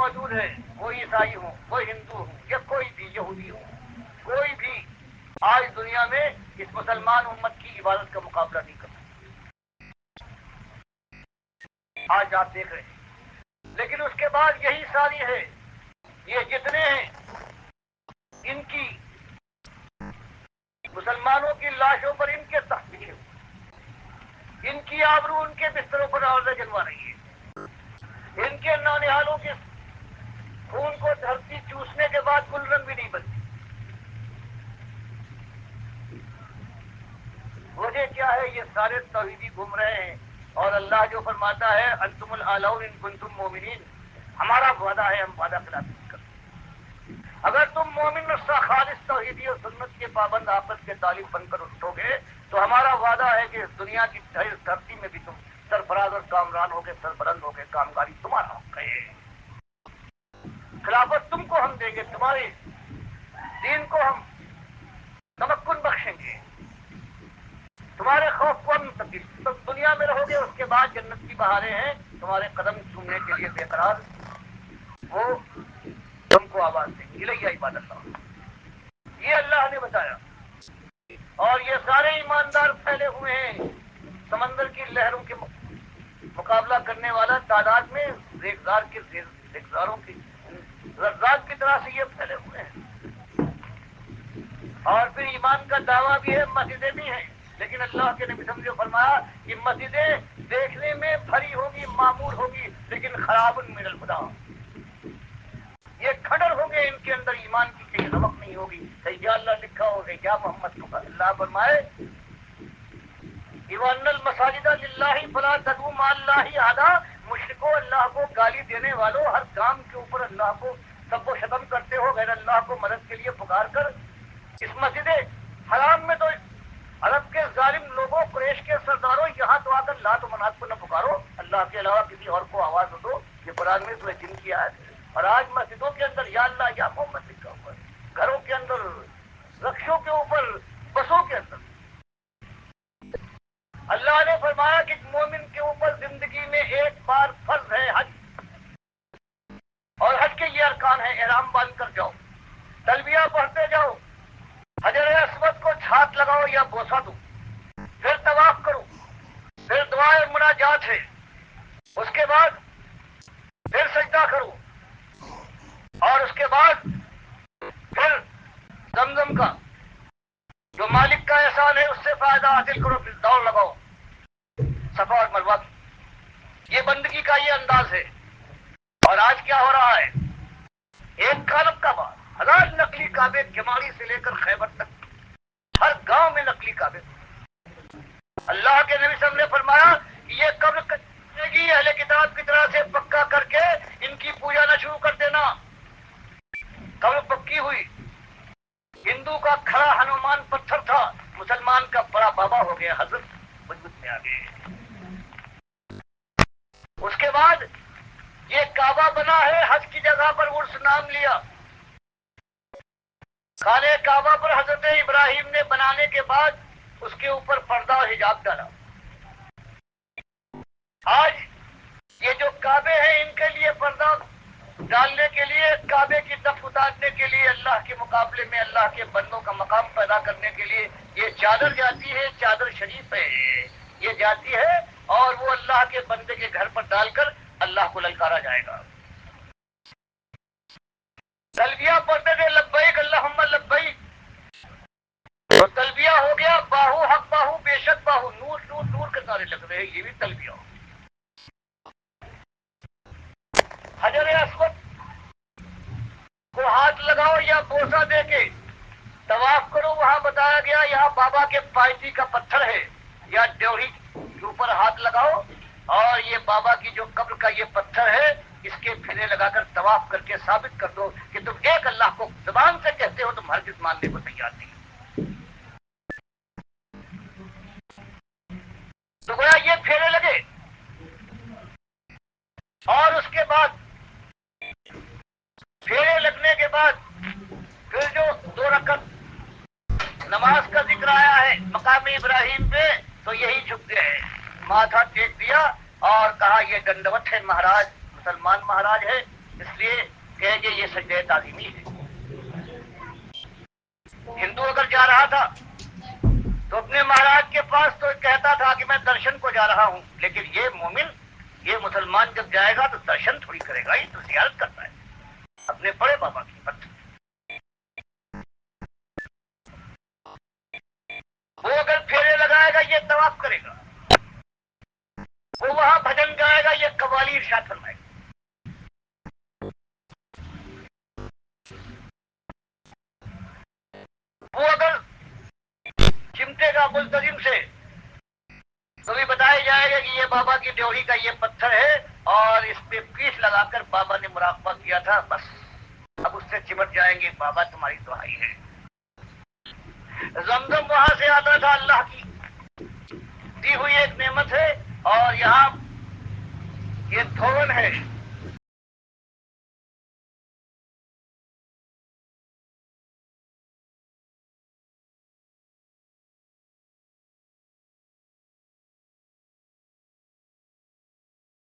موجود ہے، کوئی عیسائی ہوں، کوئی ہندو ہوں، یا کوئی بھی یہودی ہوں، کوئی بھی آج دنیا میں اس مسلمان امت کی عبادت کا مقابلہ نہیں کر سکتا۔ آج آپ دیکھ رہے ہیں، لیکن اس کے بعد یہی ساری ہے، یہ جتنے ہیں ان کی مسلمانوں کی لاشوں پر ان کے تخت لکھے ہوئے، ان کی آبرو ان کے بستروں پر آوردہ جلوا رہی ہے، ان کے نونہالوں کے خون کو دھرتی چوسنے کے بعد گل رنگ بھی نہیں بنتی۔ وجہ کیا ہے؟ یہ سارے توحیدی گھوم رہے ہیں، اور اللہ جو فرماتا ہے انتم الاعلون ان کنتم مومنین، ہمارا وعدہ ہے، ہم وعدہ خلافی نہیں کرتے۔ اگر تم مومن اور خالص توحیدی اور سنت کے پابند آپس کے طالب بن کر اٹھو گے تو ہمارا وعدہ ہے کہ اس دنیا کی دھرتی میں بھی تم سرفراز اور کامران ہو گے، سربلند ہو گے، کامگاری تمہارا ہوگا، خلافت تم کو ہم دیں گے، تمہارے دین کو ہم تمکن بخشیں گے، تمہارے خوف کو ہم تبدیل، تم دنیا میں رہو گے، اس کے بعد جنت کی بہاریں ہیں تمہارے قدم چومنے کے لیے بے قرار، وہ تم کو آواز دیں گے، الیہ عباد اللہ۔ یہ اللہ نے بتایا، اور یہ سارے ایماندار پھیلے ہوئے ہیں، سمندر کی لہروں کے مقابلہ کرنے والا تعداد میں ریگزار کے ریگزاروں کی رزاق کی طرح سے یہ پھیلے ہوئے ہیں، اور پھر ایمان کا دعویٰ بھی ہے، مسجدیں بھی ہیں، لیکن اللہ کے نبی سمجھو فرمایا کہ مسجدیں دیکھنے میں بھری ہوگی، معمور ہوگی، لیکن خراب من الخدا، یہ کھڈر ہوں گے، ان کے اندر ایمان کی کہیں رمق نہیں ہوگی، کہیں یا اللہ لکھا ہوگا یا محمد کو۔ اللہ فرمائے وَأَنَّ الْمَسَاجِدَ لِلَّهِ فَلَا تَدْعُوا مَعَ اللَّهِ أَحَدًا، مشرکو، اللہ کو گالی دینے والوں، ہر کام کے اوپر اللہ کو سب و شتم کرتے ہو، غیر اللہ کو مدد کے لیے پکار کر، اس مسجد حرام میں تو عرب کے ظالم لوگوں، قریش کے سرداروں، یہاں تو آ کر لات و منات کو نہ پکارو، اللہ کے علاوہ کسی اور کو آواز دو، یہ قرآن میں سورہ جن کی آیت ہے۔ اور آج مسجدوں کے اندر یا اللہ یا محمد لکھا ہوا ہے، گھروں کے اندر، رکشوں کے اوپر، بسوں کے اندر۔ اللہ نے فرمایا کہ مومن کے اوپر زندگی میں ایک بار فرض ہے حج، اور حج کے یہ ارکان ہیں، احرام باندھ کر جاؤ، تلبیہ پڑھتے جاؤ، حجر اسود کو چھات لگاؤ یا بوسہ دو، پھر طواف کرو، پھر دعائے مناجات ہے، اس کے بعد پھر سجدہ کرو، اور اس کے بعد پھر زمزم کا جو مالک کا احسان ہے اس سے فائدہ حاصل کرو، پھر دوڑ لگاؤ صفا اور مروہ کی۔ یہ بندگی کا یہ انداز ہے۔ اور آج کیا ہو رہا ہے؟ ایک کالم کا بعد ہزار نقلی کعبے، کماڑی سے لے کر خیبر تک ہر گاؤں میں نقلی کعبے۔ اللہ کے نبی صلی اللہ علیہ وسلم نے فرمایا کہ یہ قبر کرے گی، اہل کتاب کی طرح سے پکا کر کے ان کی پوجا نہ شروع کر دینا۔ قبر پکی ہوئی، ہندو کا کھڑا ہنومان پتھر تھا، مسلمان کا بڑا بابا ہو گیا، حضرت وجود میں آ گئے۔ اس کے بعد یہ کعبہ بنا ہے، حج کی جگہ پر عرس نام لیا، خانہ کعبہ پر حضرت ابراہیم نے بنانے کے بعد اس کے اوپر پردہ اور حجاب ڈالا۔ آج یہ جو کعبے ہیں ان کے لیے پردہ ڈالنے کے لیے، کعبے کی دف اتارنے کے لیے، اللہ کے مقابلے میں اللہ کے بندوں کا مقام پیدا کرنے کے لیے یہ چادر جاتی ہے، چادر شریف ہے، یہ جاتی ہے، اور وہ اللہ کے بندے کے گھر پر ڈال کر اللہ کو للکارا جائے گا۔ تلبیہ پڑھتے تھے لبیک اللہم لبیک، تو تلبیہ ہو گیا باہو حق باہو بے شک باہو، نور نور نور کے نعرے لگ رہے ہیں، یہ بھی تلبیہ ہو۔ حجر اسود کو ہاتھ لگاؤ یا بوسہ دے کے طواف کرو، وہاں بتایا گیا یہاں بابا کے پائتی کا پتھر ہے، یا ڈیوڑی کے اوپر ہاتھ لگاؤ، اور یہ بابا کی جو قبر کا یہ پتھر ہے اس کے پھرے لگا کر طواف کر کے ثابت کر دو کہ تم ایک اللہ کو زبان سے کہتے ہو، تم ہرگز ماننے کو تیار نہیں۔ تو گویا یہ پھیرے لگے، اور اس کے بعد پھیرے لگنے کے بعد پھر جو 2 رکعت نماز کا ذکر آیا ہے مقام ابراہیم پہ، تو یہی جھک گئے، ماتھا ٹیک دیا اور کہا یہ دنڈوت ہے، مہاراج مسلمان مہاراج ہے، اس لیے کہ یہ سجدہ تعظیمی ہے. ہندو اگر جا رہا تھا تو اپنے مہاراج کے پاس تو کہتا تھا کہ میں درشن کو جا رہا ہوں، لیکن یہ مومن، یہ مسلمان جب جائے گا تو درشن تھوڑی کرے گا، یہ تو زیارت کرتا ہے اپنے بڑے بابا کی پتھر. وہ اگر پھیرے لگائے گا یہ طواف کرے گا، وہ وہاں بھجن گائے گا یہ قوالی ارشاد فرمائے گا. وہ اگر چمٹے گا ملتظم سے تو بھی بتایا جائے گا کہ یہ بابا کی ڈیوڑی کا یہ پتھر ہے اور اس پہ پیس لگا کر بابا نے مراقبہ کیا تھا، بس اب اس سے چمٹ جائیں گے، بابا تمہاری دعائی ہے. زمزم وہاں سے آتا تھا، اللہ کی دی ہوئی ایک نعمت ہے، اور یہاں یہ دھون ہے